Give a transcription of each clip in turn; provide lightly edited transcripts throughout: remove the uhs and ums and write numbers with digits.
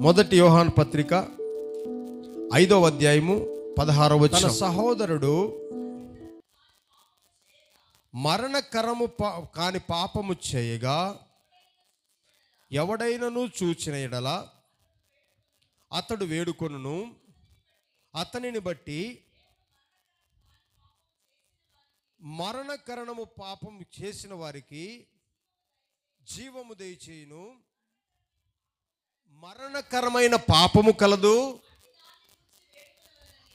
మొదటి యోహాను పత్రిక 5వ అధ్యాయము 16వ వచనం. తన సహోదరుడు మరణకరము కాని పాపము చేయగా ఎవడైనను చూచిన ఎడల అతడు వేడుకొనును, అతనిని బట్టి మరణకరణము పాపము చేసిన వారికి జీవము దయచేయును. మరణకరమైన పాపము కలదు,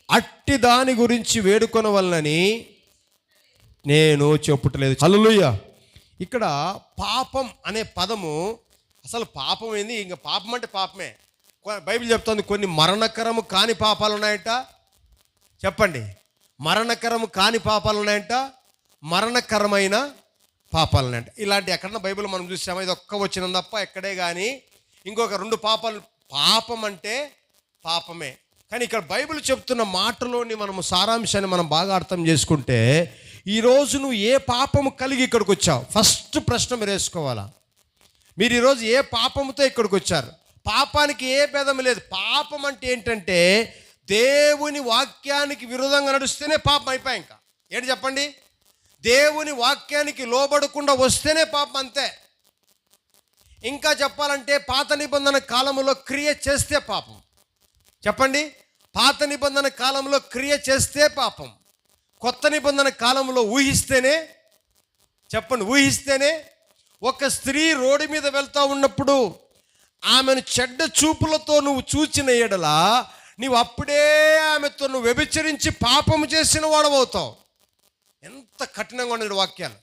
అట్టి దాని గురించి వేడుకొనవలనని నేను చెప్పుటలేదు. హల్లెలూయా. ఇక్కడ పాపం అనే పదము, అసలు పాపం ఏంది? ఇంకా పాపం అంటే పాపమే. బైబిల్ చెప్తుంది కొన్ని మరణకరము కాని పాపాలు ఉన్నాయంట. చెప్పండి, మరణకరము కాని పాపాలు ఉన్నాయంట, మరణకరమైన పాపాలు ఉన్నాయంట. ఇలాంటి ఎక్కడన్నా బైబిల్ మనం చూసామా? ఇది ఒక్క వచ్చిన తప్ప ఎక్కడే కానీ ఇంకొక 2 పాపాలు. పాపం అంటే పాపమే. కానీ ఇక్కడ బైబిల్ చెప్తున్న మాటలోని మనము సారాంశాన్ని మనం బాగా అర్థం చేసుకుంటే, ఈరోజు నువ్వు ఏ పాపము కలిగి ఇక్కడికి వచ్చావు? ఫస్ట్ ప్రశ్న మీరు వేసుకోవాలా. మీరు ఈరోజు ఏ పాపముతో ఇక్కడికి వచ్చారు? పాపానికి ఏ భేదం లేదు. పాపం అంటే ఏంటంటే దేవుని వాక్యానికి విరోధంగా నడుస్తేనే పాపం అయిపోయాయి. ఇంకా ఏంటి చెప్పండి? దేవుని వాక్యానికి లోబడకుండా వస్తేనే పాపం, అంతే. ఇంకా చెప్పాలంటే పాత నిబంధన కాలంలో క్రియ చేస్తే పాపం. చెప్పండి, పాత నిబంధన కాలంలో క్రియ చేస్తే పాపం. కొత్త నిబంధన కాలంలో ఊహిస్తేనే, చెప్పండి, ఊహిస్తేనే. ఒక స్త్రీ రోడ్డు మీద వెళ్తూ ఉన్నప్పుడు ఆమెను చెడ్డ చూపులతో నువ్వు చూచిన ఎడల నీవు అప్పుడే ఆమెతో నువ్వు వ్యభిచరించి పాపము చేసిన వాడవవుతావు. ఎంత కఠినంగా ఉండేది వాక్యాలు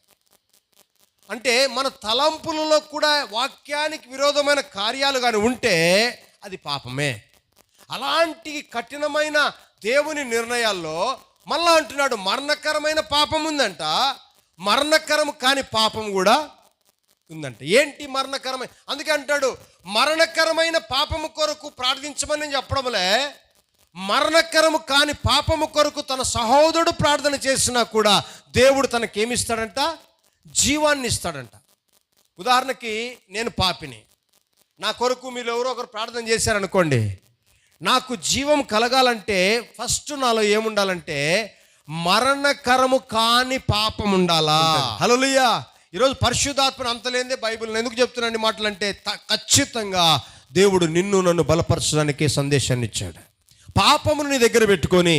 అంటే, మన తలంపులలో కూడా వాక్యానికి విరోధమైన కార్యాలు కానీ ఉంటే అది పాపమే. అలాంటి కఠినమైన దేవుని నిర్ణయాల్లో మళ్ళా అంటున్నాడు మరణకరమైన పాపం ఉందంట, మరణకరం కాని పాపం కూడా ఉందంట. ఏంటి మరణకరమైన? అందుకే అంటాడు మరణకరమైన పాపము కొరకు ప్రార్థించమని చెప్పడంలే, మరణకరము కాని పాపము కొరకు తన సహోదరుడు ప్రార్థన చేసినా కూడా దేవుడు తనకేమిస్తాడంట? జీవాన్ని ఇస్తాడంట. ఉదాహరణకి నేను పాపిని, నా కొరకు మీరు ఎవరో ఒకరు ప్రార్థన చేశారనుకోండి, నాకు జీవం కలగాలంటే ఫస్ట్ నాలో ఏముండాలంటే మరణకరము కాని పాపం ఉండాలా. హల్లెలూయా. ఈరోజు పరిశుద్ధాత్మను అంతలేందే బైబిల్ ఎందుకు చెప్తున్నాను మాటలంటే, ఖచ్చితంగా దేవుడు నిన్ను నన్ను బలపరచడానికి సందేశాన్ని ఇచ్చాడు. పాపమును నీ దగ్గర పెట్టుకొని,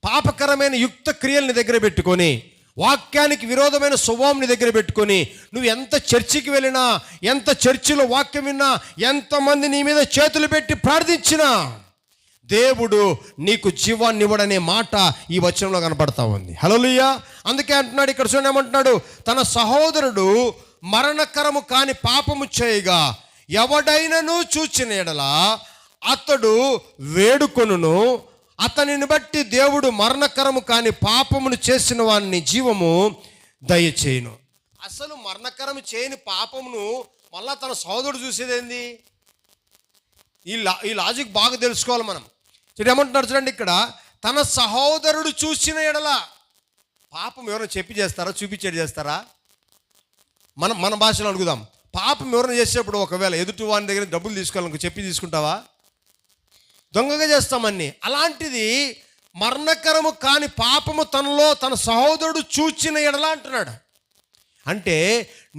పాపకరమైన యుక్త క్రియల్ని దగ్గర పెట్టుకొని, వాక్యానికి విరోధమైన స్వభావం నీ దగ్గర పెట్టుకొని, నువ్వు ఎంత చర్చికి వెళ్ళినా, ఎంత చర్చిలో వాక్యం విన్నా, ఎంతమంది నీ మీద చేతులు పెట్టి ప్రార్థించినా దేవుడు నీకు జీవాన్ని ఇవ్వడనే మాట ఈ వచనంలో కనపడతా ఉంది. హల్లెలూయా. అందుకే అంటున్నాడు ఇక్కడ, చూడండి ఏమంటున్నాడు, తన సహోదరుడు మరణకరము కాని పాపము చేయగా ఎవడైనను చూచిన ఎడల అతడు వేడుకొనును, అతనిని బట్టి దేవుడు మరణకరము కాని పాపమును చేసిన వాడిని జీవము దయచేయును. అసలు మరణకరము చేయని పాపమును మళ్ళా తన సహోదరుడు చూసేదేంది? ఈ లాజిక్ బాగా తెలుసుకోవాలి మనం. ఏమంటున్నారు చూడండి ఇక్కడ, తన సహోదరుడు చూసిన ఎడల. పాపం ఎవరైనా చెప్పి చేస్తారా, చూపించేది చేస్తారా? మన భాషలో అడుగుదాం. పాపం ఎవరైనా చేసేప్పుడు ఒకవేళ ఎదుటి వాని దగ్గర డబ్బులు తీసుకోవాలనుకో చెప్పి తీసుకుంటావా? దొంగగా చేస్తామని. అలాంటిది మరణకరము కాని పాపము తనలో తన సహోదరుడు చూచిన ఎడల అంటున్నాడు. అంటే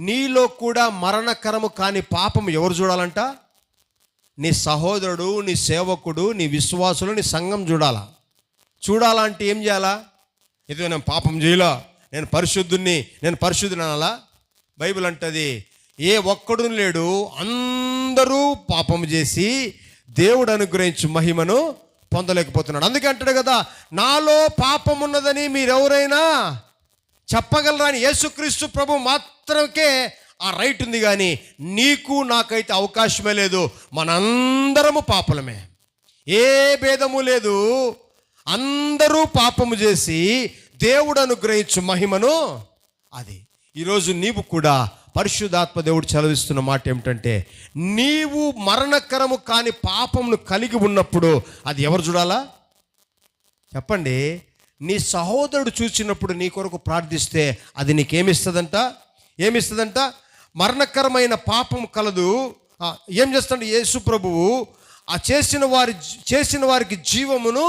నీలో కూడా మరణకరము కాని పాపము ఎవరు చూడాలంట? నీ సహోదరుడు, నీ సేవకుడు, నీ విశ్వాసులు, నీ సంఘం చూడాలంటే ఏం చేయాలా? ఏదో నేను పాపం చేయలా, నేను పరిశుద్ధుని అనాలా? బైబిల్ అంటది ఏ ఒక్కడు లేడు, అందరూ పాపము చేసి దేవుడు అనుగ్రహించి మహిమను పొందలేకపోతున్నాడు. అందుకే అంటాడు కదా, నాలో పాపం ఉన్నదని మీరెవరైనా చెప్పగలరా అని. యేసుక్రీస్తు ప్రభు మాత్రమే ఆ రైట్ ఉంది, కానీ నీకు నాకైతే అవకాశమే లేదు. మనందరము పాపలమే, ఏ భేదము లేదు. అందరూ పాపము చేసి దేవుడు అనుగ్రహించు మహిమను అది. ఈరోజు నీవు కూడా పరిశుద్ధాత్మ దేవుడు చదివిస్తున్న మాట ఏమిటంటే, నీవు మరణకరము కాని పాపమును కలిగి ఉన్నప్పుడు అది ఎవరు చూడాలా? చెప్పండి. నీ సహోదరుడు చూసినప్పుడు నీ కొరకు ప్రార్థిస్తే అది నీకేమిస్తుందంట? మరణకరమైన పాపం కలదు. ఏం చేస్తాడు యేసు ప్రభువు? ఆ చేసిన వారికి జీవమును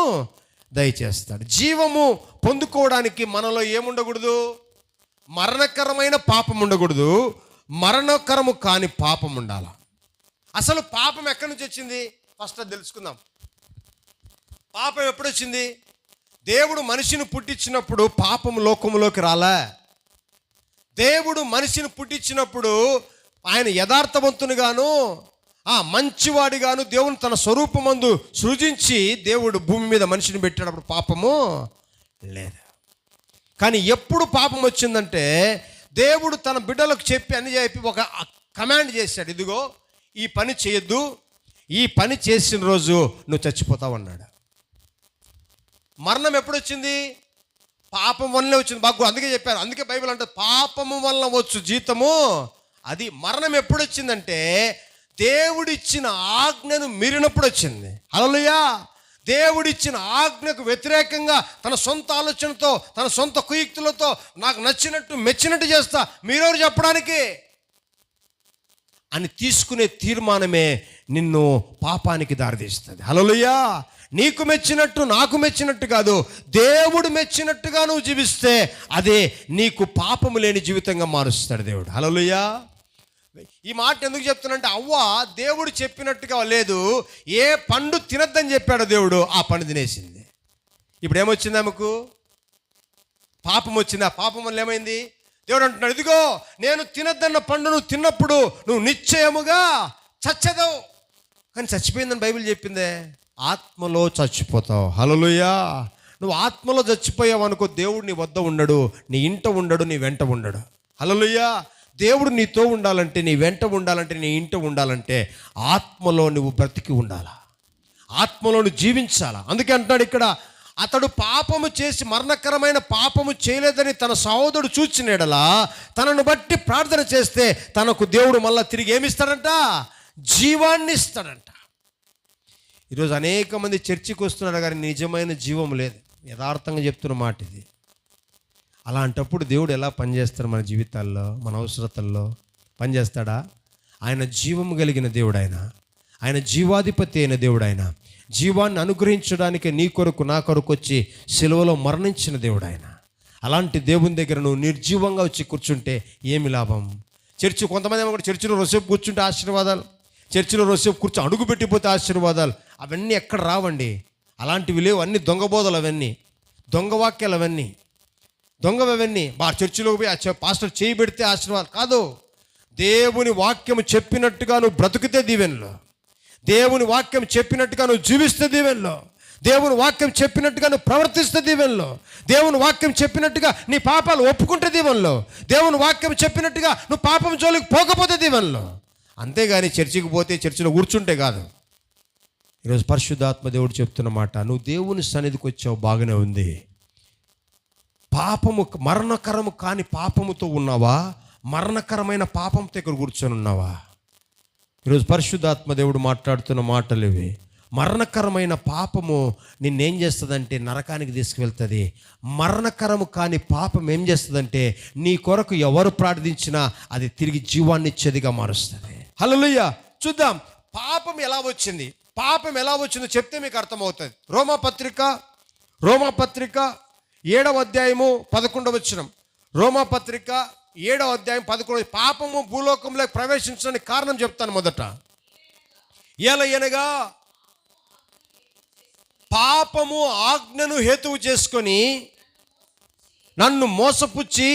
దయచేస్తాడు. జీవము పొందుకోవడానికి మనలో ఏముండకూడదు? మరణకరమైన పాపం ఉండకూడదు, మరణకరము కాని పాపం ఉండాలి. అసలు పాపం ఎక్కడి నుంచి వచ్చింది? ఫస్ట్ అది తెలుసుకుందాం. పాపం ఎప్పుడు వచ్చింది? దేవుడు మనిషిని పుట్టించినప్పుడు పాపం లోకములోకి రాలే. దేవుడు మనిషిని పుట్టించినప్పుడు ఆయన యథార్థవంతునిగాను మంచివాడిగాను దేవుని తన స్వరూపమందు సృజించి దేవుడు భూమి మీద మనిషిని పెట్టేటప్పుడు పాపము లేదు. కానీ ఎప్పుడు పాపం వచ్చిందంటే దేవుడు తన బిడ్డలకు చెప్పి ఒక కమాండ్ చేశాడు, ఇదిగో ఈ పని చేయొద్దు, ఈ పని చేసిన రోజు నువ్వు చచ్చిపోతావు అన్నాడు. మరణం ఎప్పుడు వచ్చింది? పాపం వల్లనే వచ్చింది. బాగా అందుకే చెప్పారు, అందుకే బైబిల్ అంటే పాపము వల్ల వచ్చు జీతము. అది మరణం ఎప్పుడు వచ్చిందంటే దేవుడిచ్చిన ఆజ్ఞను మీరినప్పుడు వచ్చింది. హల్లెలూయా. దేవుడిచ్చిన ఆజ్ఞకు వ్యతిరేకంగా తన సొంత ఆలోచనతో తన సొంత కుయుక్తులతో నాకు నచ్చినట్టు మెచ్చినట్టు చేస్తా, మీరెవరు చెప్పడానికి అని తీసుకునే తీర్మానమే నిన్ను పాపానికి దారితీస్తుంది. హల్లెలూయా. నీకు మెచ్చినట్టు నాకు మెచ్చినట్టు కాదు, దేవుడు మెచ్చినట్టుగా నువ్వు జీవిస్తే అదే నీకు పాపము లేని జీవితంగా మారుస్తాడు దేవుడు. హల్లెలూయా. ఈ మాట ఎందుకు చెప్తున్నంటే అవ్వ దేవుడు చెప్పినట్టుగా లేదు, ఏ పండు తినద్దని చెప్పాడు దేవుడు, ఆ పండు తినేసింది. ఇప్పుడు ఏమొచ్చింది? ఆమెకు పాపం వచ్చింది. ఆ పాపం వల్ల ఏమైంది? దేవుడు అంటున్నాడు, ఇదిగో నేను తినద్దన్న పండు నువ్వు తిన్నప్పుడు నువ్వు నిశ్చయముగా చచ్చదవు. కానీ చచ్చిపోయిందని బైబిల్ చెప్పిందే, ఆత్మలో చచ్చిపోతావు. హల్లెలూయా. నువ్వు ఆత్మలో చచ్చిపోయావు అనుకో, దేవుడు నీ వద్ద ఉండడు, నీ ఇంట ఉండడు, నీ వెంట ఉండడు. హల్లెలూయా. దేవుడు నీతో ఉండాలంటే, నీ వెంట ఉండాలంటే, నీ ఇంట ఉండాలంటే ఆత్మలో నువ్వు బ్రతికి ఉండాలా, ఆత్మలో నువ్వు జీవించాలా. అందుకే అంటున్నాడు ఇక్కడ, అతడు పాపము చేసి మరణకరమైన పాపము చేయలేదని తన సహోదరుడు చూచినడలా తనను బట్టి ప్రార్థన చేస్తే తనకు దేవుడు మళ్ళీ తిరిగి ఏమిస్తాడంట? జీవాన్ని ఇస్తాడంట. ఈరోజు అనేక మంది చర్చికి వస్తున్నారు కానీ నిజమైన జీవం లేదు. యథార్థంగా చెప్తున్న మాట ఇది. అలాంటప్పుడు దేవుడు ఎలా పనిచేస్తాడు మన జీవితాల్లో, మన అవసరతల్లో పనిచేస్తాడా? ఆయన జీవము కలిగిన దేవుడు, ఆయన జీవాధిపతి అయిన దేవుడు, ఆయన జీవాన్ని అనుగ్రహించడానికి నీ కొరకు నా కొరకు వచ్చి సిలువలో మరణించిన దేవుడు ఆయన. అలాంటి దేవుని దగ్గర నువ్వు నిర్జీవంగా వచ్చి కూర్చుంటే ఏమి లాభం? కొంతమంది ఏమో కూడా చర్చిలో రోజుసేపు కూర్చుంటే ఆశీర్వాదాలు, చర్చిలో రోజుసేపు కూర్చొని అడుగు పెట్టిపోతే ఆశీర్వాదాలు, అవన్నీ ఎక్కడ రావండి. అలాంటివి లేవు. అన్ని దొంగ బోధలు, అవన్నీ దొంగ వాక్యాలు, అవన్నీ దొంగవన్నీ. చర్చిలోకి పోయి పాస్టర్ చేయి పెడితే ఆశీర్వాదం కాదు. దేవుని వాక్యం చెప్పినట్టుగా నువ్వు బ్రతుకుతే దీవెనలో, దేవుని వాక్యం చెప్పినట్టుగా నువ్వు జీవిస్తే దీవెనలో, దేవుని వాక్యం చెప్పినట్టుగా నువ్వు ప్రవర్తిస్తే దీవెనలో, దేవుని వాక్యం చెప్పినట్టుగా నీ పాపాలు ఒప్పుకుంటే దీవెనలో, దేవుని వాక్యం చెప్పినట్టుగా నువ్వు పాపం జోలికి పోకపోతే దీవెనలో. అంతేగాని చర్చికి పోతే చర్చిలో కూర్చుంటే కాదు. ఈరోజు పరిశుద్ధాత్మ దేవుడు చెప్తున్న మాట, నువ్వు దేవుని సన్నిధికి వచ్చావు, బాగానే ఉంది. పాపము మరణకరము కాని పాపముతో ఉన్నావా? మరణకరమైన పాపంతో ఇక్కడ కూర్చొని ఉన్నావా? ఈరోజు పరిశుద్ధాత్మ దేవుడు మాట్లాడుతున్న మాటలు ఇవి. మరణకరమైన పాపము నిన్నేం చేస్తుందంటే నరకానికి తీసుకువెళ్తుంది. మరణకరము కాని పాపం ఏం చేస్తుందంటే నీ కొరకు ఎవరు ప్రార్థించినా అది తిరిగి జీవాన్ని ఇచ్చేదిగా మారుస్తుంది. హల్లెలూయా. చూద్దాం పాపం ఎలా వచ్చింది. పాపం ఎలా వచ్చిందో చెప్తే మీకు అర్థమవుతుంది. రోమాపత్రిక 7వ అధ్యాయము 11వ వచనం. రోమాపత్రిక 7వ అధ్యాయం 11. పాపము భూలోకంలో ప్రవేశించడానికి కారణం చెప్తాను. మొదట ఎలయనగా పాపము ఆజ్ఞను హేతువు చేసుకొని నన్ను మోసపుచ్చి,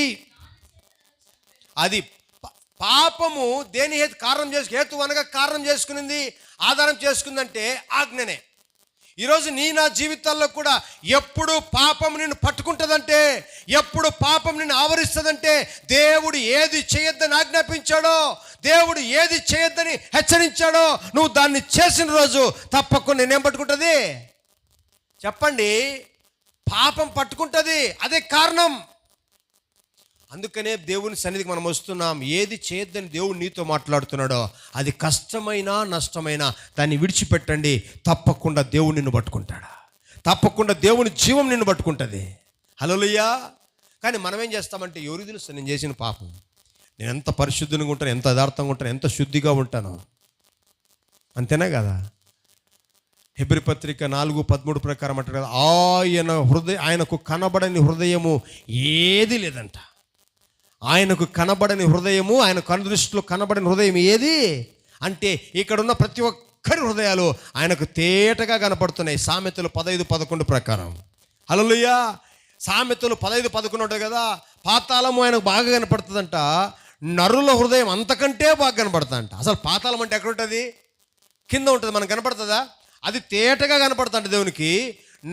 అది పాపము దేని హేతు అనగా కారణం చేసుకునింది, ఆధారం చేసుకుందంటే ఆజ్ఞనే. ఈరోజు నా జీవితాల్లో కూడా ఎప్పుడు పాపం నిన్ను పట్టుకుంటుందంటే, ఎప్పుడు పాపం నిన్ను ఆవరిస్తుందంటే, దేవుడు ఏది చేయొద్దని ఆజ్ఞాపించాడో, దేవుడు ఏది చేయొద్దని హెచ్చరించాడో నువ్వు దాన్ని చేసిన రోజు తప్పకుండా నేనేం పట్టుకుంటుంది చెప్పండి? పాపం పట్టుకుంటుంది. అదే కారణం. అందుకనే దేవుని సన్నిధికి మనం వస్తున్నాం. ఏది చేయొద్దని దేవుడు నీతో మాట్లాడుతున్నాడో, అది కష్టమైనా నష్టమైనా దాన్ని విడిచిపెట్టండి. తప్పకుండా దేవుడు నిన్ను పట్టుకుంటాడు. తప్పకుండా దేవుని జీవం నిన్ను పట్టుకుంటుంది. హల్లెలూయా. కానీ మనం ఏం చేస్తామంటే, ఎవరికి తెలుసు నేను చేసిన పాపం? నేను ఎంత పరిశుద్ధంగా ఉంటాను, ఎంత యథార్థంగా ఉంటాను, ఎంత శుద్ధిగా ఉంటాను, అంతేనా కదా? హెబ్రీ పత్రిక 4:13 ప్రకారం అంటారు కదా, ఆయనకు కనబడని హృదయము ఏది లేదంట. ఆయనకు కనబడని హృదయము, ఆయన కనుదృష్టిలో కనబడని హృదయం ఏది అంటే ఇక్కడ ఉన్న ప్రతి ఒక్కరి హృదయాలు ఆయనకు తేటగా కనపడుతున్నాయి. సామెతలు 15:11 ప్రకారం. హల్లెలూయా. సామెతలు 15:11 ఉంటాయి కదా, పాతాళము ఆయనకు బాగా కనపడుతుందంట, నరుల హృదయం అంతకంటే బాగా కనపడుతుందంట. అసలు పాతాళం అంటే ఎక్కడ ఉంటుంది? కింద ఉంటుంది. మనకు కనపడుతుందా? అది తేటగా కనపడుతుంట దేవునికి.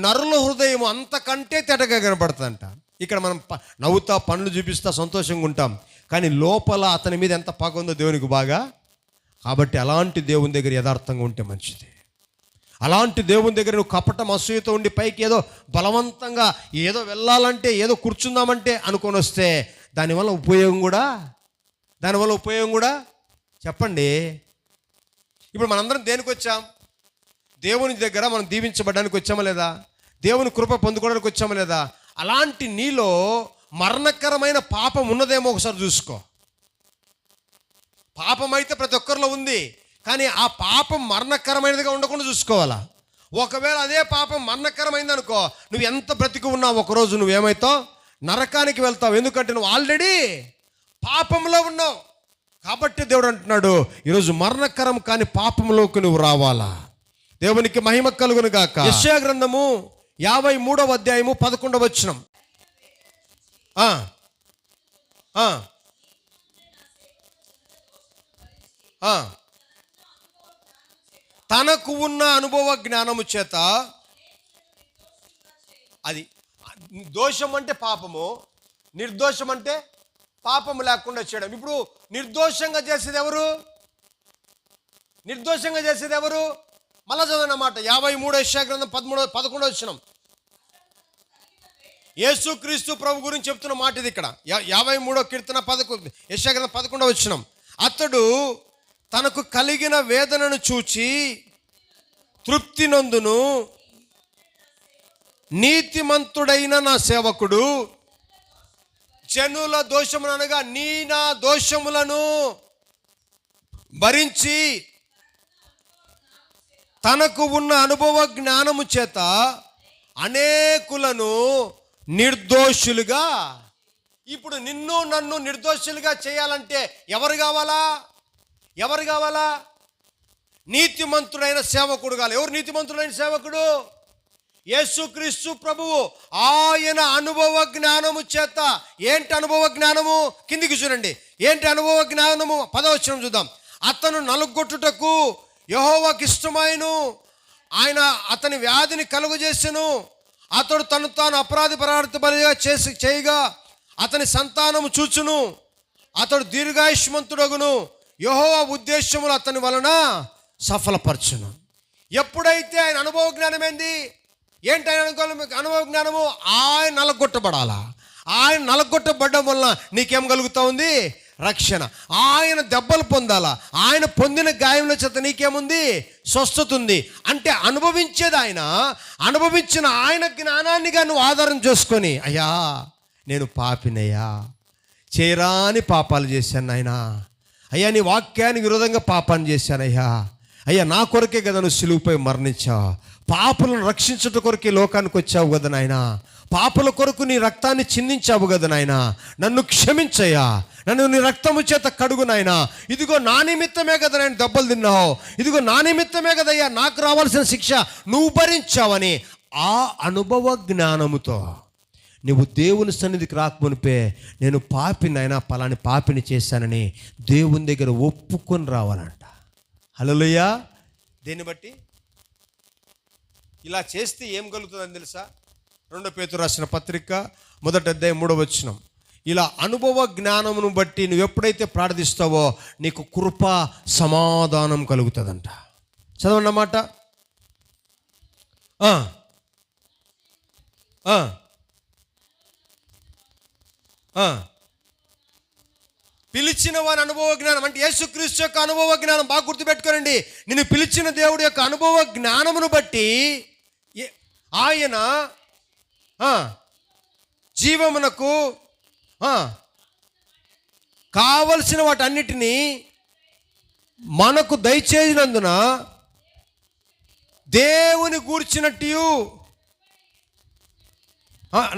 నరుల హృదయం అంతకంటే తేటగా కనపడుతుందంట. ఇక్కడ మనం నవ్వుతా పనులు చూపిస్తా సంతోషంగా ఉంటాం, కానీ లోపల అతని మీద ఎంత పగ ఉందో దేవునికి బాగా. కాబట్టి అలాంటి దేవుని దగ్గర యథార్థంగా ఉంటే మంచిది. అలాంటి దేవుని దగ్గర నువ్వు కపటం అసూయతో ఉండి పైకి ఏదో బలవంతంగా ఏదో వెళ్ళాలంటే ఏదో కూర్చుందామంటే అనుకొని వస్తే దానివల్ల ఉపయోగం కూడా చెప్పండి. ఇప్పుడు మనందరం దేనికి వచ్చాం? దేవుని దగ్గర మనం దీవించబడడానికి వచ్చామా లేదా? దేవుని కృప పొందుకోవడానికి వచ్చామా లేదా? అలాంటి నీలో మరణకరమైన పాపం ఉన్నదేమో ఒకసారి చూసుకో. పాపం అయితే ప్రతి ఒక్కరిలో ఉంది, కానీ ఆ పాపం మరణకరమైనదిగా ఉండకుండా చూసుకోవాలా. ఒకవేళ అదే పాపం మరణకరమైంది అనుకో, నువ్వు ఎంత బ్రతికి ఉన్నావు ఒకరోజు నువ్వేమవుతావు? నరకానికి వెళ్తావు. ఎందుకంటే నువ్వు ఆల్రెడీ పాపంలో ఉన్నావు. కాబట్టి దేవుడు అంటున్నాడు, ఈరోజు మరణకరం కాని పాపంలోకి నువ్వు రావాలా. దేవునికి మహిమ కలుగును గాక. యెషయా గ్రంథము 53వ అధ్యాయము 11వ వచనం. తనకు ఉన్న అనుభవ జ్ఞానము చేత, అది దోషం అంటే పాపము, నిర్దోషం అంటే పాపము లేకుండా చేయడం. ఇప్పుడు నిర్దోషంగా చేసేది ఎవరు? మళ్ళా చదవనమాట. 53 యెషయా గ్రంథం 11వ వచనం. యేసుక్రీస్తు ప్రభు గురించి చెప్తున్న మాట ఇది. ఇక్కడ 53వ కీర్తన 11 యెషయా గ్రంథం 11వ వచనం. అతడు తనకు కలిగిన వేదనను చూచి తృప్తి నొందును, నీతిమంతుడైన నా సేవకుడు జనుల దోషములను అనగా నా దోషములను భరించి తనకు ఉన్న అనుభవ జ్ఞానము చేత అనేకులను నిర్దోషులుగా. ఇప్పుడు నిన్ను నన్ను నిర్దోషులుగా చేయాలంటే ఎవరు కావాలా? నీతిమంతుడైన సేవకుడు కావాలి. ఎవరు నీతిమంతుడైన సేవకుడు? యేసుక్రీస్తు ప్రభువు. ఆయన అనుభవ జ్ఞానము చేత. ఏంటి అనుభవ జ్ఞానము? కిందికి చూడండి. ఏంటి అనుభవ జ్ఞానము? 10వ వచనం చూద్దాం. అతను నలుగొట్టుటకు యెహోవాకు ఇష్టమైను, ఆయన అతని వ్యాధిని కలుగజేసెను. అతడు తను తాను అపరాధి పరార్థ బలిగా చేయగా అతని సంతానము చూచును. అతడు దీర్ఘాయుష్మంతుడగును. యెహోవా ఉద్దేశములు అతని వలన సఫలపరచును. ఎప్పుడైతే ఆయన అనుభవ జ్ఞానం ఏంటి ఆయన అనుభవ జ్ఞానము? ఆయన నలగొట్టబడాలా. ఆయన నలగొట్టబడడం వల్ల నీకేం కలుగుతా ఉంది? రక్షణ. ఆయన దెబ్బలు పొందాలా. ఆయన పొందిన గాయంలో చేత నీకేముంది? స్వస్థత ఉంది. అంటే అనుభవించేది ఆయన. అనుభవించిన ఆయన జ్ఞానాన్నిగా నువ్వు ఆధారం చేసుకొని, అయ్యా నేను పాపినయ్యా, చేరాని పాపాలు చేశాను ఆయన, అయ్యా నీ వాక్యానికి విరోధంగా పాపాన్ని చేశానయ్యా, అయ్యా నా కొరకే కదా నువ్వు సిలువుపై మరణించావు, పాపులను రక్షించుట కొరకే లోకానికి వచ్చావు కదా నాయన, పాపుల కొరకు నీ రక్తాన్ని చిందించావు కదా నాయన, నన్ను క్షమించయ్యా, నన్ను నీ రక్తము చేత కడుగు నాయన, ఇదిగో నా నిమిత్తమే కదా నేను దెబ్బలు తిన్నావు, ఇదిగో నా నిమిత్తమే కదయ్యా నాకు రావాల్సిన శిక్ష నువ్వు భరించావని ఆ అనుభవ జ్ఞానముతో నువ్వు దేవుని సన్నిధికి రాకమునిపే నేను పాపినైనా పలాని పాపిని చేశానని దేవుని దగ్గర ఒప్పుకొని రావాలంట. హల్లెలూయా. దేన్ని బట్టి ఇలా చేస్తే ఏం కలుగుతుందని తెలుసా? 2 పేతురు రాసిన పత్రిక 1వ అధ్యాయం 3వ వచనం. ఇలా అనుభవ జ్ఞానమును బట్టి నువ్వు ఎప్పుడైతే ప్రార్థిస్తావో నీకు కృప సమాధానం కలుగుతుందంట. చదవన్నమాట. పిలిచిన వారి అనుభవ జ్ఞానం అంటే యేసుక్రీస్తు యొక్క అనుభవ జ్ఞానం. బాగా గుర్తుపెట్టుకోనండి. నిన్ను పిలిచిన దేవుడి యొక్క అనుభవ జ్ఞానమును బట్టి ఆయన జీవమునకు కావలసిన వాటన్నిటినీ మనకు దయచేసినందున దేవుని గూర్చినట్టు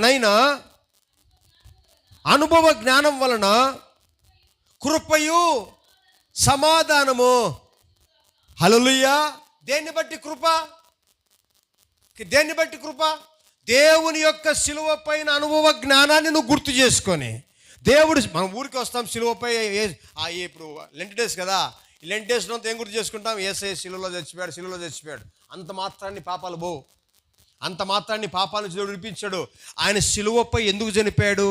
నైనా అనుభవ జ్ఞానం వలన కృపయు సమాధానము. హల్లెలూయా. దేన్ని బట్టి కృప? దేన్ని బట్టి కృప? దేవుని యొక్క శిలువ పైన అనుభవ జ్ఞానాన్ని నువ్వు గుర్తు చేసుకొని, దేవుడు మనం ఊరికి వస్తాం శిలువపై. ఇప్పుడు లెంట్ డేస్ కదా, ఈ లెంట్ డేస్లో ఏం గుర్తు చేసుకుంటాం? యేసయ్య శిలువలో చచ్చిపోయాడు. అంత మాత్రాన్ని పాపాలు పోవు, అంత మాత్రాన్ని పాపాల నుంచి దేవుడు విడిపించాడు. ఆయన శిలువపై ఎందుకు చనిపోయాడు?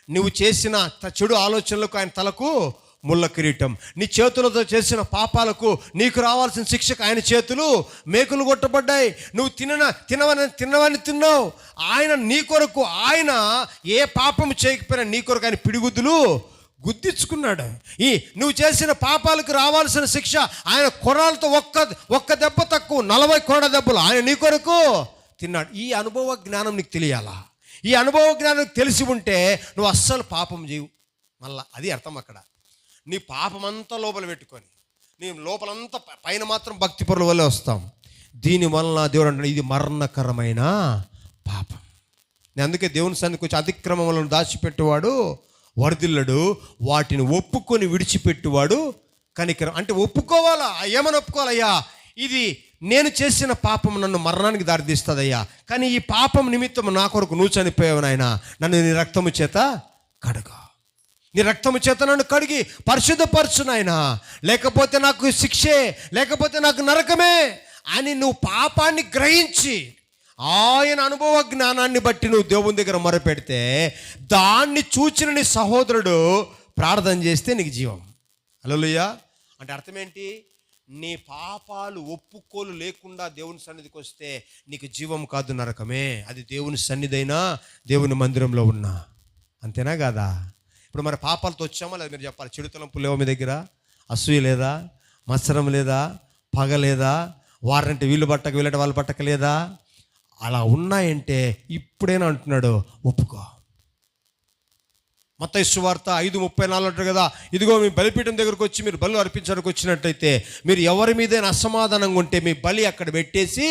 నువ్వు చేసిన చెడు ఆలోచనలకు ఆయన తలకు ముళ్ళ కిరీటం, నీ చేతులతో చేసిన పాపాలకు నీకు రావాల్సిన శిక్షకు ఆయన చేతులు మేకులు కొట్టబడ్డాయి. నువ్వు తిన్నవని తిన్నావు. ఆయన నీ కొరకు, ఆయన ఏ పాపము చేయకపోయినా నీ కొరకు ఆయన పిడిగుద్దులు గుద్దించుకున్నాడు. నువ్వు చేసిన పాపాలకు రావాల్సిన శిక్ష ఆయన కొరాలతో ఒక్క దెబ్బ తక్కువ 40 కొరడ దెబ్బలు ఆయన నీ కొరకు తిన్నాడు. ఈ అనుభవ జ్ఞానం నీకు తెలియాలా? ఈ అనుభవ జ్ఞానం తెలిసి ఉంటే నువ్వు అస్సలు పాపం చేయవు. మళ్ళా అది అర్థం. అక్కడ నీ పాపమంతా లోపల పెట్టుకొని, నీ లోపలంతా పైన మాత్రం భక్తి పరుల వల్లే వస్తాం. దీనివల్ల దేవుడు అంటాడు, ఇది మరణకరమైన పాపం. నేను అందుకే దేవుని సన్నిధికి వచ్చి అతిక్రమములను దాచిపెట్టేవాడు వర్ధిల్లడు, వాటిని ఒప్పుకొని విడిచిపెట్టువాడు కనికరం. అంటే ఒప్పుకోవాలా? ఏమని ఒప్పుకోవాలయ్యా? ఇది నేను చేసిన పాపం నన్ను మరణానికి దారితీస్తుందయ్యా, కానీ ఈ పాపం నిమిత్తం నా కొరకు నువ్వు చనిపోయావు నాయనా, నన్ను నీ రక్తము చేత కడుగు, నీ రక్తము చేత నన్ను కడిగి పరిశుద్ధపరచు నాయనా, లేకపోతే నాకు శిక్షే, లేకపోతే నాకు నరకమే అని నువ్వు పాపాన్ని గ్రహించి ఆయన అనుభవ జ్ఞానాన్ని బట్టి నువ్వు దేవుని దగ్గర మొరపెడితే, దాన్ని చూచిన నీ సహోదరుడు ప్రార్థన చేస్తే నీకు జీవం. హల్లెలూయా. అంటే అర్థం ఏంటి? నీ పాపాలు ఒప్పుకోలు లేకుండా దేవుని సన్నిధికి వస్తే నీకు జీవం కాదు, నరకమే. అది దేవుని సన్నిధైనా దేవుని మందిరంలో ఉన్నా. అంతేనా కాదా? ఇప్పుడు మరి పాపాలతో వచ్చామా లేదా మీరు చెప్పాలి. చెడు తలంపులు లేవా మీ దగ్గర? అసూయ లేదా? మత్సరం లేదా? పగ లేదా? వారంటే వీళ్ళు పట్టక వీళ్ళంటే వాళ్ళు పట్టక లేదా? అలా ఉన్నాయంటే ఇప్పుడేనా అంటున్నాడు, ఒప్పుకో. మత్తయి సువార్త 5:34 అంటారు కదా, ఇదిగో మీ బలిపీఠం దగ్గరకు వచ్చి మీరు బలు అర్పించడానికి వచ్చినట్టయితే మీరు ఎవరి మీదైనా అసమాధానంగా ఉంటే మీ బలి అక్కడ పెట్టేసి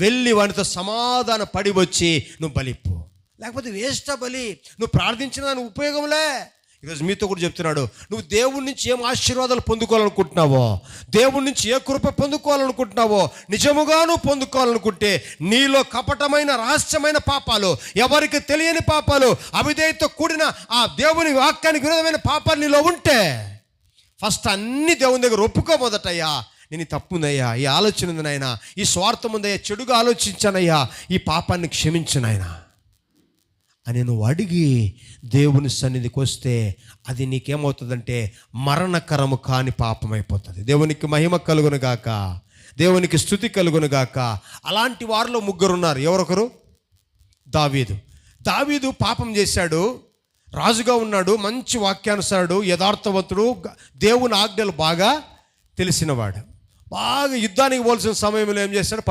వెళ్ళి వానితో సమాధాన పడి వచ్చి నువ్వు బలిప్పు. లేకపోతే వేస్ట్ బలి, నువ్వు ప్రార్థించిన దాని ఉపయోగంలే. ఈరోజు మీతో కూడా చెప్తున్నాడు, నువ్వు దేవుడి నుంచి ఏం ఆశీర్వాదాలు పొందుకోవాలనుకుంటున్నావో, దేవుడి నుంచి ఏ కృప పొందుకోవాలనుకుంటున్నావో, నిజముగా నువ్వు పొందుకోవాలనుకుంటే నీలో కపటమైన రహస్యమైన పాపాలు, ఎవరికి తెలియని పాపాలు, అవిధేయతో కూడిన ఆ దేవుని వాక్యానికి విరోధమైన పాపాలు నీలో ఉంటే ఫస్ట్ అన్ని దేవుని దగ్గర ఒప్పుకో. మొదటయ్యా నేను తప్పు ఉందయ్యా, ఈ ఆలోచన ఉంది నాయనా, ఈ స్వార్థం ఉందయ్యా, చెడుగా ఆలోచించానయ్యా, ఈ పాపాన్ని క్షమించు నాయనా అని నువ్వు అడిగి దేవుని సన్నిధికి వస్తే అది నీకేమవుతుందంటే మరణకరము కాని పాపం అయిపోతుంది. దేవునికి మహిమ కలుగును గాక, దేవునికి స్తుతి కలుగును గాక. అలాంటి వారిలో 3 ఉన్నారు. ఎవరొకరు? దావీదు పాపం చేశాడు, రాజుగా ఉన్నాడు, మంచి వాక్యానుసారుడు, యథార్థవంతుడు, దేవుని ఆజ్ఞలు బాగా తెలిసినవాడు. బాగా యుద్ధానికి పోవాల్సిన సమయంలో ఏం చేశాడు?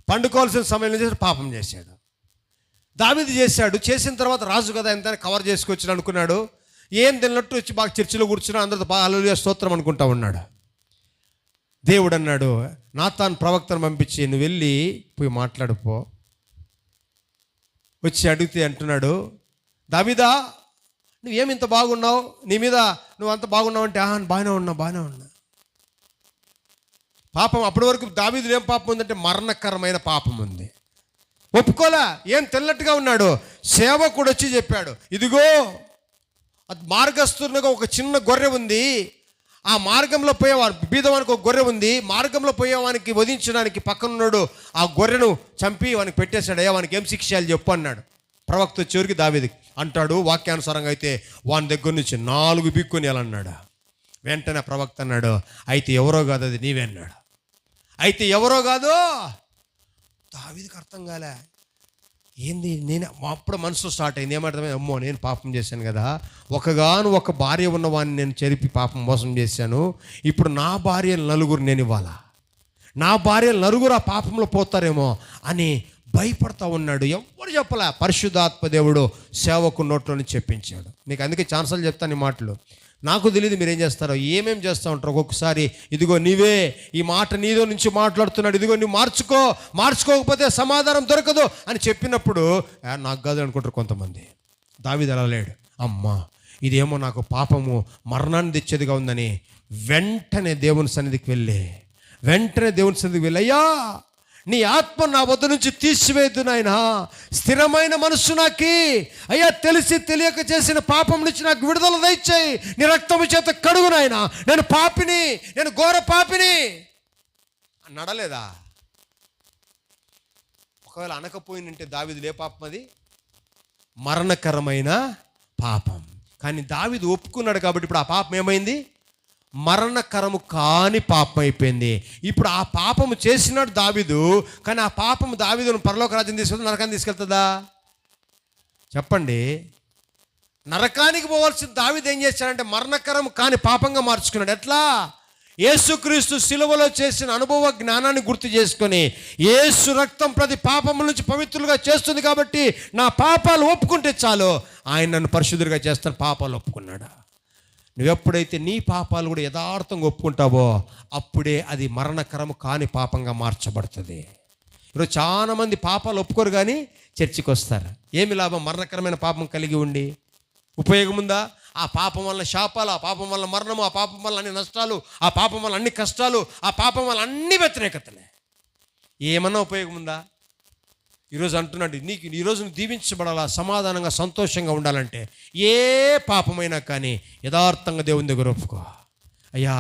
పండుకోవాల్సిన సమయంలో ఏం చేశాడు? పాపం చేశాడు. దావీదు చేశాడు. చేసిన తర్వాత రాజు కదా ఎంత కవర్ చేసుకొచ్చిన అనుకున్నాడు. ఏం తిన్నట్టు వచ్చి బాగా చర్చిలో కూర్చున్నా, అందరితో బాగా హల్లెలూయా స్తోత్రం అనుకుంటా ఉన్నాడు. దేవుడు అన్నాడు, నాతాను ప్రవక్తను పంపించి నువ్వు వెళ్ళి పోయి మాట్లాడుపో. వచ్చి అడిగితే అంటున్నాడు, దావీదా నువ్వేమి ఇంత బాగున్నావు, నీ మీద నువ్వు అంత బాగున్నావు అంటే బాగానే ఉన్నా. పాపం అప్పటి వరకు దావీదులో ఏం పాపం ఉందంటే మరణకరమైన పాపం ఉంది. ఒప్పుకోలే. ఏం తెల్లట్టుగా ఉన్నాడు. సేవకుడు వచ్చి చెప్పాడు, ఇదిగో మార్గస్తునిగా ఒక చిన్న గొర్రె ఉంది, ఆ మార్గంలో పోయేవారు బీదవానికి ఒక గొర్రె ఉంది, మార్గంలో పోయేవానికి వధించడానికి పక్కనున్నాడు, ఆ గొర్రెను చంపి వానికి పెట్టేశాడు, అయ్యా వానికి ఏం శిక్షాలు చెప్పు అన్నాడు. ప్రవక్త వచ్చేవరికి దావీదుకి అంటాడు, వాక్యానుసారంగా అయితే వాని దగ్గర నుంచి 4 బిక్కునేయాలన్నాడు. వెంటనే ప్రవక్త అన్నాడు, అయితే ఎవరో కాదు అది నీవే అన్నాడు. అయితే ఎవరో కాదు. దావీదుకి అర్థం కాలే, ఏంది నేను అప్పుడు మనసు స్టార్ట్ అయింది. ఏమర్థమైంది? అమ్మో నేను పాపం చేశాను కదా, ఒక భార్య ఉన్నవాడిని నేను చెరిపి పాపం మోసం చేశాను, ఇప్పుడు నా భార్యలు 4 నేను ఇవ్వాలా, నా భార్యలు 4 ఆ పాపంలో పోతారేమో అని భయపడతా ఉన్నాడు. ఎవరు చెప్పలే, పరిశుద్ధాత్మ దేవుడు సేవకు నోట్లోని చెప్పించాడు. మీకు అందుకే ఛాన్సులు చెప్తాను ఈ మాటలు. నాకు తెలియదు మీరేం చేస్తారో, ఏమేం చేస్తూ ఉంటారు. ఒక్కొక్కసారి ఇదిగో నీవే ఈ మాట నీదో నుంచి మాట్లాడుతున్నాడు, ఇదిగో నువ్వు మార్చుకోకపోతే సమాధానం దొరకదు అని చెప్పినప్పుడు నాకు కాదు అనుకుంటారు కొంతమంది. దావీదు అలా లేడు. అమ్మా ఇదేమో నాకు పాపము మరణాన్ని తెచ్చేదిగా ఉందని వెంటనే దేవుని సన్నిధికి వెళ్ళి అయ్యా నీ ఆత్మ నా వద్ద నుంచి తీసివేయద్దు నాయనా, స్థిరమైన మనస్సు నాకి అయ్యా, తెలిసి తెలియక చేసిన పాపం నుంచి నాకు విడుదల దయచేయి, నీ రక్తము చేత కడుగు నాయనా, నేను పాపిని, నేను ఘోర పాపిని నడలేదా? ఒకవేళ అనకపోయినంటే దావీదులో ఏ పాపం అది? మరణకరమైన పాపం. కానీ దావీదు ఒప్పుకున్నాడు కాబట్టి ఇప్పుడు ఆ పాపం ఏమైంది? మరణకరము కాని పాపం అయిపోయింది. ఇప్పుడు ఆ పాపము చేసినాడు దావీదు, కానీ ఆ పాపము దావీదును పరలోక రాజ్యం తీసుకెళ్తే నరకాన్ని తీసుకెళ్తుందా? చెప్పండి. నరకానికి పోవాల్సిన దావీదు ఏం చేశాడంటే మరణకరం కాని పాపంగా మార్చుకున్నాడు. ఎట్లా? యేసుక్రీస్తు శిలువలో చేసిన అనుభవ జ్ఞానాన్ని గుర్తు చేసుకొని, యేసు రక్తం ప్రతి పాపం నుంచి పవిత్రులుగా చేస్తుంది కాబట్టి నా పాపాలు ఒప్పుకుంటే చాలు, ఆయన నన్ను పరిశుద్ధులుగా చేస్తాను. పాపాలు ఒప్పుకున్నాడు. నువ్వెప్పుడైతే నీ పాపాలు కూడా యథార్థంగా ఒప్పుకుంటావో అప్పుడే అది మరణకరము కాని పాపంగా మార్చబడుతుంది. ఈరోజు చాలామంది పాపాలు ఒప్పుకోరు కానీ చర్చికి వస్తారు. ఏమి లాభం? మరణకరమైన పాపం కలిగి ఉండి ఉపయోగం ఉందా? ఆ పాపం వల్ల శాపాలు, ఆ పాపం వల్ల మరణము, ఆ పాపం వల్ల అన్ని నష్టాలు, ఆ పాపం వల్ల అన్ని కష్టాలు, ఆ పాపం వల్ల అన్ని వ్యతిరేకతలే. ఏమన్నా ఉపయోగం ఉందా? ఈరోజు అంటున్నాడు, నీకు ఈరోజు నువ్వు దీవించబడాలా, సమాధానంగా సంతోషంగా ఉండాలంటే ఏ పాపమైనా కానీ యథార్థంగా దేవుని దగ్గర ఒప్పుకో. అయ్యా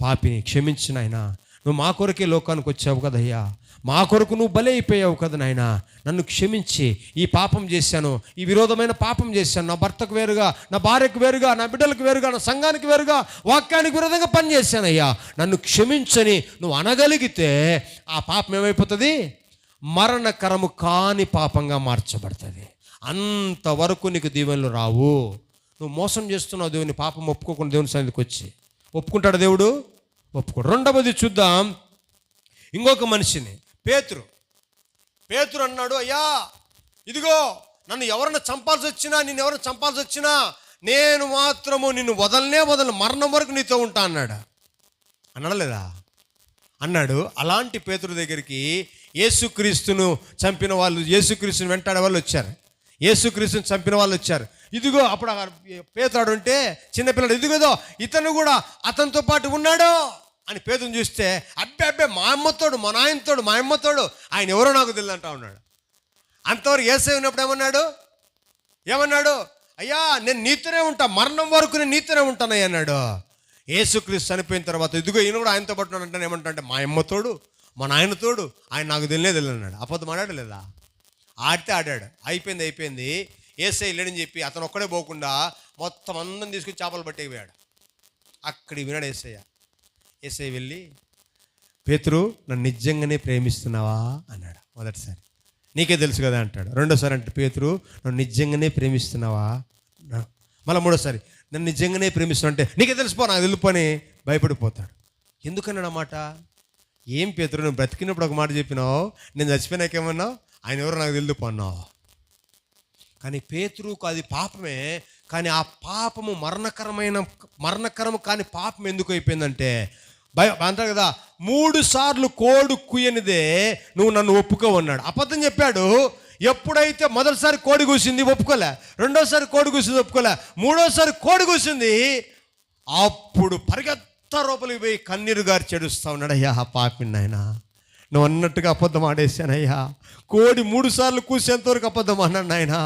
పాపిని క్షమించు నాయనా, నువ్వు మా కొరకే లోకానికి వచ్చావు కదయ్యా, మా కొరకు నువ్వు బలి అయిపోయావు కదా నాయనా, నన్ను క్షమించి ఈ పాపం చేశాను, ఈ విరోధమైన పాపం చేశాను, నా భర్తకు వేరుగా, నా భార్యకు వేరుగా, నా బిడ్డలకు వేరుగా, నా సంఘానికి వేరుగా, వాక్యానికి విరోధంగా పనిచేశానయ్యా, నన్ను క్షమించని నువ్వు అనగలిగితే ఆ పాపం ఏమైపోతుంది? మరణకరము కాని పాపంగా మార్చబడుతుంది. అంతవరకు నీకు దీవెనలు రావు. నువ్వు మోసం చేస్తున్నావు దేవుని, పాపం ఒప్పుకోకుండా దేవుని సన్నిధికి వచ్చి. ఒప్పుకుంటాడు దేవుడు? ఒప్పుకోడు. రెండవది చూద్దాం, ఇంకొక మనిషిని, పేతురు అన్నాడు, అయ్యా ఇదిగో నన్ను ఎవరైనా చంపాల్సి వచ్చినా, నిన్ను ఎవరైనా చంపాల్సి వచ్చినా నేను మాత్రము నిన్ను వదలను, మరణం వరకు నీతో ఉంటా అన్నాడు. అనడలేదా? అన్నాడు. అలాంటి పేతురు దగ్గరికి యేసుక్రీస్తును చంపిన వాళ్ళు, యేసుక్రీస్తుని వెంటాడే వాళ్ళు వచ్చారు, యేసుక్రీస్తుని చంపిన వాళ్ళు వచ్చారు. ఇదిగో అప్పుడు పేతురు ఉంటే చిన్నపిల్లడు, ఇదిగో ఇతను కూడా అతనితో పాటు ఉన్నాడు అని పేతురుని చూస్తే, అబ్బే మా అమ్మతోడు, మా నాయనతోడు, మా అమ్మతోడు, ఆయన ఎవరో నాకు తెలియదు అంటా ఉన్నాడు. అంతవరకు యేసయ్య ఉన్నప్పుడు ఏమన్నాడు? అయ్యా నేను నీతోనే ఉంటా, మరణం వరకు నేను నీతోనే ఉంటానయ్య అన్నాడు. యేసుక్రీస్తు చనిపోయిన తర్వాత ఇదిగో ఈయన కూడా ఆయనతో పాటు అంటే ఏమంటే, మా అమ్మతోడు, మా నాయనతోడు, ఆయన నాకు తెలియదు అన్నాడు. అబద్ధం ఆడాడు లేదా? ఆడాడు. అయిపోయింది. యేసయ్య లేడని చెప్పి అతను ఒక్కడే పోకుండా మొత్తం అందరం తీసుకుని చేపలు పట్టేపోయాడు. అక్కడికి విన్నాడు యేసయ్య వెళ్ళి, పేతురు నన్ను నిజంగానే ప్రేమిస్తున్నావా అన్నాడు. మొదటిసారి నీకే తెలుసు కదా అంటాడు. రెండోసారి అంటే, పేతురు నన్ను నిజంగానే ప్రేమిస్తున్నావా? మళ్ళీ మూడోసారి నన్ను నిజంగానే ప్రేమిస్తున్నా అంటే, నీకే తెలిసిపో, నాకు తెలిపోని భయపడిపోతాడు. ఎందుకన్నాడు అన్నమాట? ఏం పేతురు, నువ్వు బ్రతికినప్పుడు ఒక మాట చెప్పినావు, నేను చచ్చిపోయినాకేమన్నావు, ఆయన ఎవరో నాకు తెలియదు అన్నావు. కానీ పేతురుకు అది పాపమే, కానీ ఆ పాపము మరణకరము కానీ పాపం ఎందుకు అయిపోయిందంటే, అంటారు కదా, 3 సార్లు కోడి కుయ్యనిదే నువ్వు నన్ను ఒప్పుకోవన్నాడు. అబద్ధం చెప్పాడు. ఎప్పుడైతే మొదటిసారి కోడి కూసింది ఒప్పుకోలే, రెండోసారి కోడి కూసింది ఒప్పుకోలే, మూడోసారి కోడి కూసింది, అప్పుడు రూపలికి పోయి కన్నీరు గారు చెడుస్తా ఉన్నాడు. అయ్యా పాపిని నాయనా, నువ్వు అన్నట్టుగా అబద్ధం ఆడేశానయ్యా, కోడి 3 సార్లు కూసేంతవరకు అబద్ధం అన్నాను నాయనా,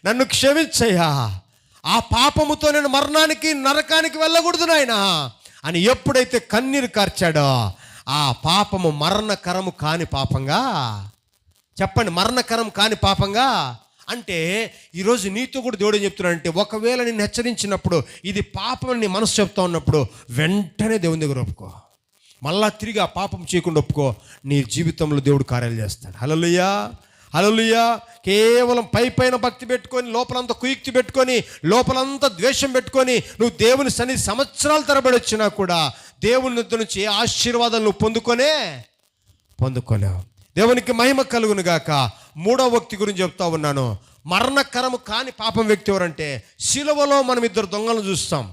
నన్ను క్షమించయ్యా, ఆ పాపముతో నేను మరణానికి నరకానికి వెళ్ళకూడదు నాయనా అని ఎప్పుడైతే కన్నీరు కార్చాడో, ఆ పాపము మరణకరము కాని పాపంగా, చెప్పండి, మరణకరం కాని పాపంగా అంటే ఈరోజు నీతో కూడా దేవుడు ఏం చెప్తున్నాడంటే, ఒకవేళ నిన్ను హెచ్చరించినప్పుడు ఇది పాపం నీ మనసు చెప్తా ఉన్నప్పుడు వెంటనే దేవుని దగ్గర ఒప్పుకో, మళ్ళా తిరిగి ఆ పాపం చేయకుండా ఒప్పుకో, నీ జీవితంలో దేవుడు కార్యాలు చేస్తాడు. హల్లెలూయా, హల్లెలూయా. కేవలం పైన భక్తి పెట్టుకొని, లోపలంతా కుయుక్తి పెట్టుకొని, లోపలంతా ద్వేషం పెట్టుకొని నువ్వు దేవుని సన్నిధి సంవత్సరాల తరబడి వచ్చినా కూడా దేవుని వద్ద నుంచి ఏ ఆశీర్వాదాలు నువ్వు పొందుకోలేవు. దేవునికి మహిమ కలుగును గాక. 3వ వ్యక్తి గురించి చెప్తా ఉన్నాను. మరణకరము కాని పాపం వ్యక్తి ఎవరంటే, శిలువలో మనం 2 దొంగలను చూస్తాం.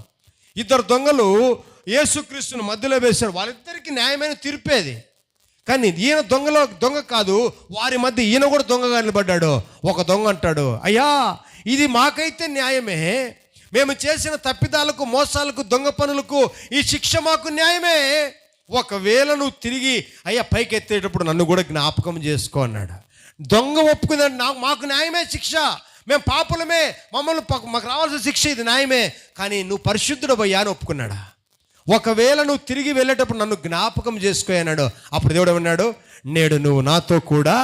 ఇద్దరు దొంగలు యేసుక్రీస్తుని మధ్యలో వేశారు. వాళ్ళిద్దరికీ న్యాయమైన తీర్పేది. కానీ ఈయన దొంగ కాదు, వారి మధ్య ఈయన కూడా దొంగగా నిలబడ్డాడు. ఒక దొంగ అంటాడు, అయ్యా ఇది మాకైతే న్యాయమే, మేము చేసిన తప్పిదాలకు, మోసాలకు, దొంగ పనులకు ఈ శిక్ష మాకు న్యాయమే. ఒకవేళ నువ్వు తిరిగి అయ్యా పైకి ఎత్తేటప్పుడు నన్ను కూడా జ్ఞాపకం చేసుకో అన్నాడు. దొంగ ఒప్పుకుందండి, మాకు న్యాయమే శిక్ష, మేము పాపులమే, మాకు రావాల్సిన శిక్ష ఇది న్యాయమే, కానీ నువ్వు పరిశుద్ధుడు అయ్యా అని ఒప్పుకున్నాడా. ఒకవేళ నువ్వు తిరిగి వెళ్ళేటప్పుడు నన్ను జ్ఞాపకం చేసుకో అన్నాడు. అప్పుడు దేవుడు ఏమన్నాడు, నేడు నువ్వు నాతో కూడా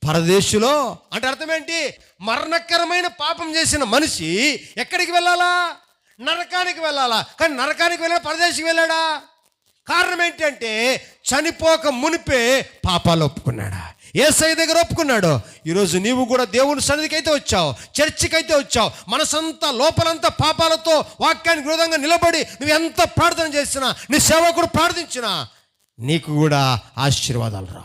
పరదేశులో. అంటే అర్థం ఏంటి? మరణకరమైన పాపం చేసిన మనిషి ఎక్కడికి వెళ్ళాలా? నరకానికి వెళ్ళాలా. కానీ నరకానికి వెళ్ళాడా, పరదేశికి వెళ్ళాడా? కారణం ఏంటంటే చనిపోక మునిపే పాపాలు ఒప్పుకున్నాడా, యేసయ్య దగ్గర ఒప్పుకున్నాడు. ఈరోజు నీవు కూడా దేవుని సన్నిధికి అయితే వచ్చావు, చర్చికి అయితే వచ్చావు, మనసంతా లోపలంతా పాపాలతో వాక్యానికి విరోధంగా నిలబడి నువ్వు ఎంత ప్రార్థన చేసినా, నీ సేవకుడు ప్రార్థించినా నీకు కూడా ఆశీర్వాదాలు రా.